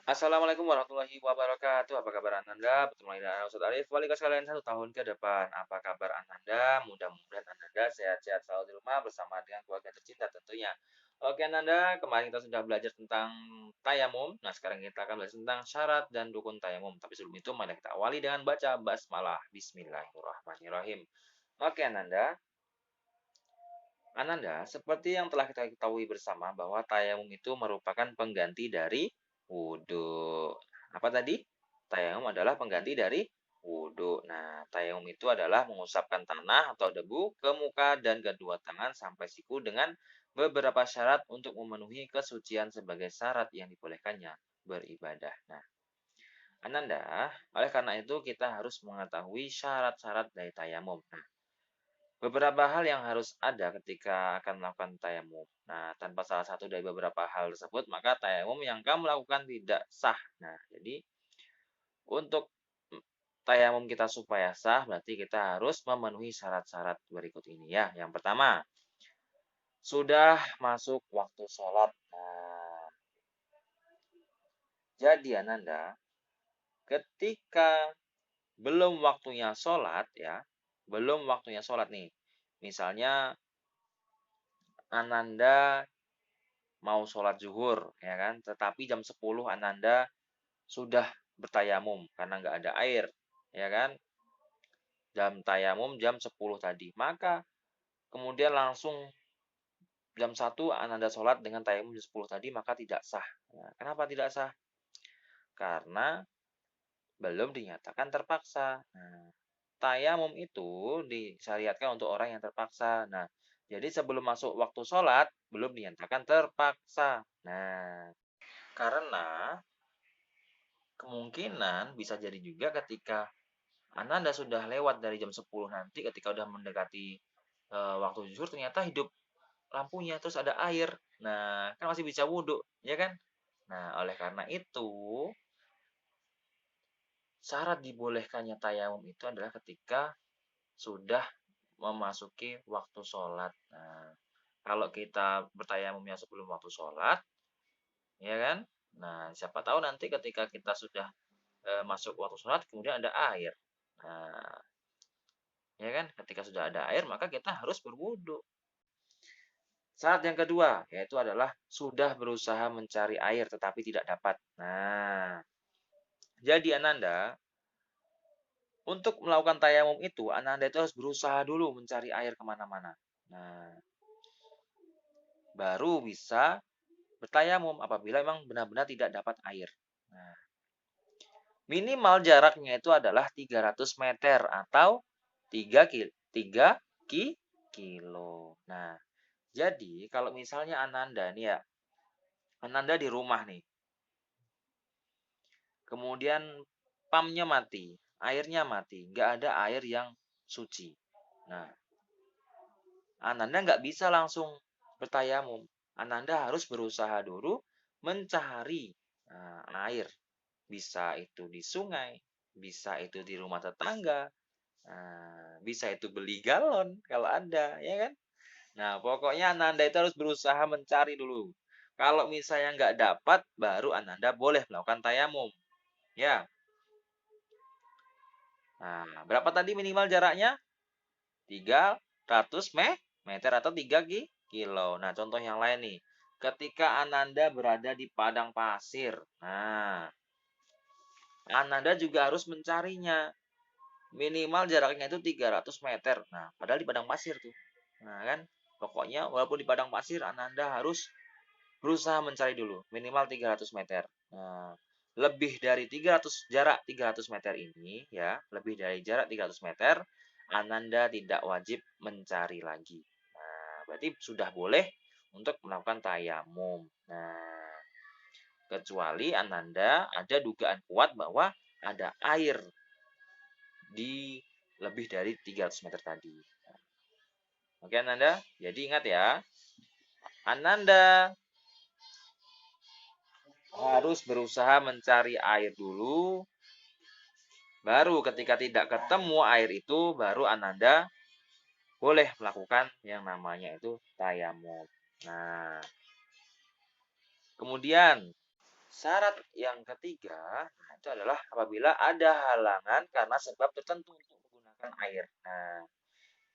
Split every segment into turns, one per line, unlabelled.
Assalamualaikum warahmatullahi wabarakatuh. Apa kabar Ananda? Bertemu lagi dengan Ustadz Arif, wali kelas kalian 1 tahun ke depan. Apa kabar Ananda? Mudah-mudahan Ananda sehat-sehat selalu di rumah bersama dengan keluarga tercinta tentunya. Oke Ananda, kemarin kita sudah belajar tentang tayamum. Nah, sekarang kita akan belajar tentang syarat dan rukun tayamum. Tapi sebelum itu, mari kita awali dengan baca basmalah. Bismillahirrahmanirrahim. Oke Ananda, seperti yang telah kita ketahui bersama bahwa tayamum itu merupakan pengganti dari wudhu. Apa tadi? Tayamum adalah pengganti dari wudhu. Nah, tayamum itu adalah mengusapkan tanah atau debu ke muka dan kedua tangan sampai siku dengan beberapa syarat untuk memenuhi kesucian sebagai syarat yang dibolehkannya beribadah. Nah, Ananda, oleh karena itu kita harus mengetahui syarat-syarat dari tayamum. Nah, beberapa hal yang harus ada ketika akan melakukan tayamum. Nah, tanpa salah satu dari beberapa hal tersebut, maka tayamum yang kamu lakukan tidak sah. Nah, jadi untuk tayamum kita supaya sah, berarti kita harus memenuhi syarat-syarat berikut ini ya. Yang pertama, sudah masuk waktu sholat. Nah, jadi Ananda, ketika belum waktunya sholat ya, belum waktunya sholat nih. Misalnya Ananda mau sholat zuhur, ya kan? Tetapi jam 10 Ananda sudah bertayamum karena nggak ada air, ya kan? Jam tayamum jam 10 tadi. Maka kemudian langsung jam 1 Ananda sholat dengan tayamum jam 10 tadi, maka tidak sah. Nah, kenapa tidak sah? Karena belum dinyatakan terpaksa. Nah, tayamum itu disyariatkan untuk orang yang terpaksa. Nah, jadi sebelum masuk waktu sholat, belum dinyatakan terpaksa. Nah, karena kemungkinan bisa jadi juga ketika Ananda sudah lewat dari jam 10 nanti ketika udah mendekati waktu zuhur ternyata hidup lampunya terus ada air. Nah, kan masih bisa wudhu, ya kan? Nah, oleh karena itu syarat dibolehkannya tayamum itu adalah ketika sudah memasuki waktu sholat. Nah, kalau kita bertayamumnya sebelum waktu sholat, ya kan? Nah, siapa tahu nanti ketika kita sudah masuk waktu sholat kemudian ada air. Nah, ya kan? Ketika sudah ada air, maka kita harus berwudu. Syarat yang kedua, yaitu adalah sudah berusaha mencari air tetapi tidak dapat. Nah, jadi Ananda, untuk melakukan tayamum itu, Ananda itu harus berusaha dulu mencari air kemana-mana. Nah, baru bisa bertayamum apabila memang benar-benar tidak dapat air. Nah, minimal jaraknya itu adalah 300 meter atau 3 kilo. Nah, jadi kalau misalnya Ananda nih ya, Ananda di rumah nih, kemudian pumpnya mati, airnya mati, nggak ada air yang suci. Nah, Ananda nggak bisa langsung bertayamum. Ananda harus berusaha dulu mencari air. Bisa itu di sungai, bisa itu di rumah tetangga, bisa itu beli galon kalau ada, ya kan? Nah, pokoknya Ananda itu harus berusaha mencari dulu. Kalau misalnya nggak dapat, baru Ananda boleh melakukan tayamum. Ya. Nah, berapa tadi minimal jaraknya? 300 meter atau 3 kilo. Nah, contoh yang lain nih. Ketika Ananda berada di padang pasir. Nah, Ananda juga harus mencarinya. Minimal jaraknya itu 300 meter. Nah, padahal di padang pasir tuh. Nah, kan? Pokoknya walaupun di padang pasir, Ananda harus berusaha mencari dulu. Minimal 300 meter. Nah, lebih dari 300 jarak 300 meter ini ya, lebih dari jarak 300 meter, Ananda tidak wajib mencari lagi. Nah, berarti sudah boleh untuk melakukan tayamum. Nah, kecuali Ananda ada dugaan kuat bahwa ada air di lebih dari 300 meter tadi. Oke Ananda, jadi ingat ya, Ananda harus berusaha mencari air dulu. Baru ketika tidak ketemu air itu, baru Ananda boleh melakukan yang namanya itu tayamum. Nah, kemudian Syarat yang ketiga, nah itu adalah apabila ada halangan karena sebab tertentu untuk menggunakan air. Nah,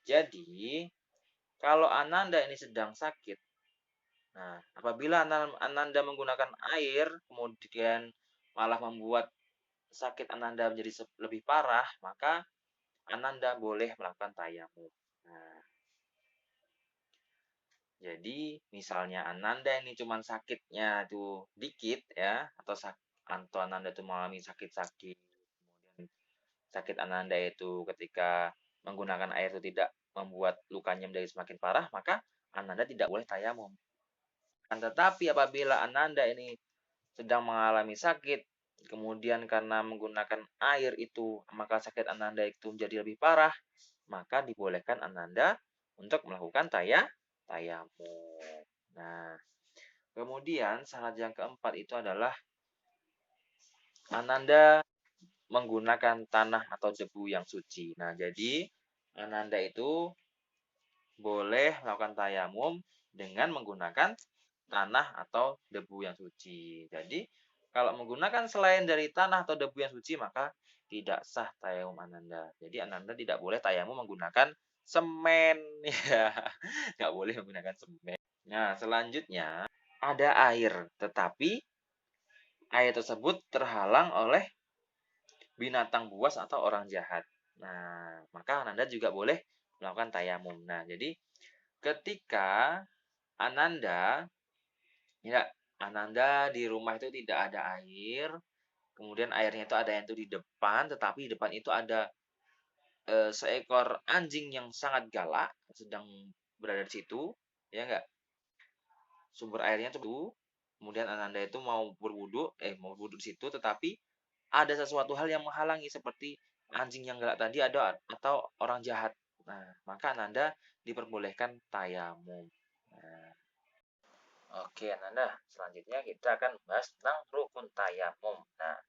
jadi kalau Ananda ini sedang sakit, nah apabila Ananda menggunakan air, kemudian malah membuat sakit Ananda menjadi lebih parah, maka Ananda boleh melakukan tayamum. Nah, jadi misalnya Ananda ini cuman sakitnya itu dikit ya, atau Ananda itu mengalami sakit-sakit, kemudian sakit Ananda itu ketika menggunakan air itu tidak membuat lukanya menjadi semakin parah, maka Ananda tidak boleh tayamum. Tetapi apabila Ananda ini sedang mengalami sakit, kemudian karena menggunakan air itu, maka sakit Ananda itu menjadi lebih parah, maka dibolehkan Ananda untuk melakukan tayamum. Nah, kemudian syarat yang keempat itu adalah Ananda menggunakan tanah atau debu yang suci. Nah, jadi Ananda itu boleh melakukan tayamum dengan menggunakan tanah atau debu yang suci. Jadi, kalau menggunakan selain dari tanah atau debu yang suci, maka tidak sah tayamum Ananda. Jadi, Ananda tidak boleh tayamum menggunakan semen. Ya, nggak boleh menggunakan semen. Nah, selanjutnya ada air, tetapi air tersebut terhalang oleh binatang buas atau orang jahat. Nah, maka Ananda juga boleh melakukan tayamum. Nah, jadi ketika Ananda, ya, Ananda di rumah itu tidak ada air, kemudian airnya itu ada yang itu di depan, tetapi di depan itu ada seekor anjing yang sangat galak sedang berada di situ, ya enggak? Sumber airnya itu, kemudian Ananda itu mau berwudu di situ, tetapi ada sesuatu hal yang menghalangi seperti anjing yang galak tadi ada atau orang jahat. Nah, maka Ananda diperbolehkan tayamum. Nah, oke, Ananda, selanjutnya kita akan bahas tentang rukun tayamum. Nah,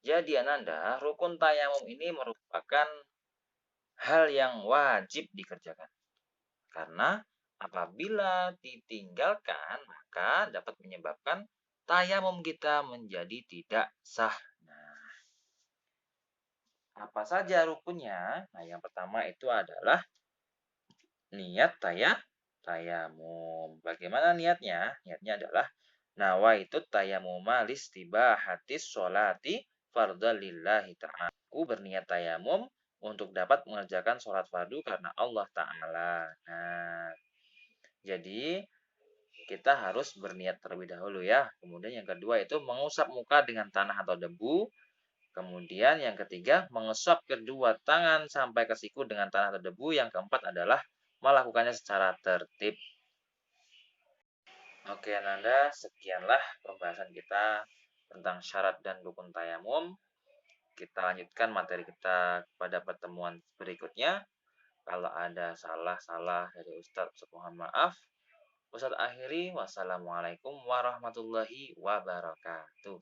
jadi Ananda, rukun tayamum ini merupakan hal yang wajib dikerjakan. Karena apabila ditinggalkan, maka dapat menyebabkan tayamum kita menjadi tidak sah. Nah, apa saja rukunnya? Nah, yang pertama itu adalah niat tayamum. Bagaimana niatnya? Niatnya adalah nawaitu tayamuma listibahatis sholati fardha lillahi ta'ala. Aku berniat tayamum untuk dapat mengerjakan sholat fardu karena Allah Ta'ala. Nah, jadi kita harus berniat terlebih dahulu ya. Kemudian yang kedua itu mengusap muka dengan tanah atau debu. Kemudian yang ketiga, mengesap kedua tangan sampai ke siku dengan tanah atau debu. Yang keempat adalah melakukannya secara tertib. Oke, Ananda, sekianlah pembahasan kita tentang syarat dan rukun tayamum. Kita lanjutkan materi kita pada pertemuan berikutnya. Kalau ada salah-salah dari Ustadz, mohon maaf. Ustadz akhiri, wassalamualaikum warahmatullahi wabarakatuh.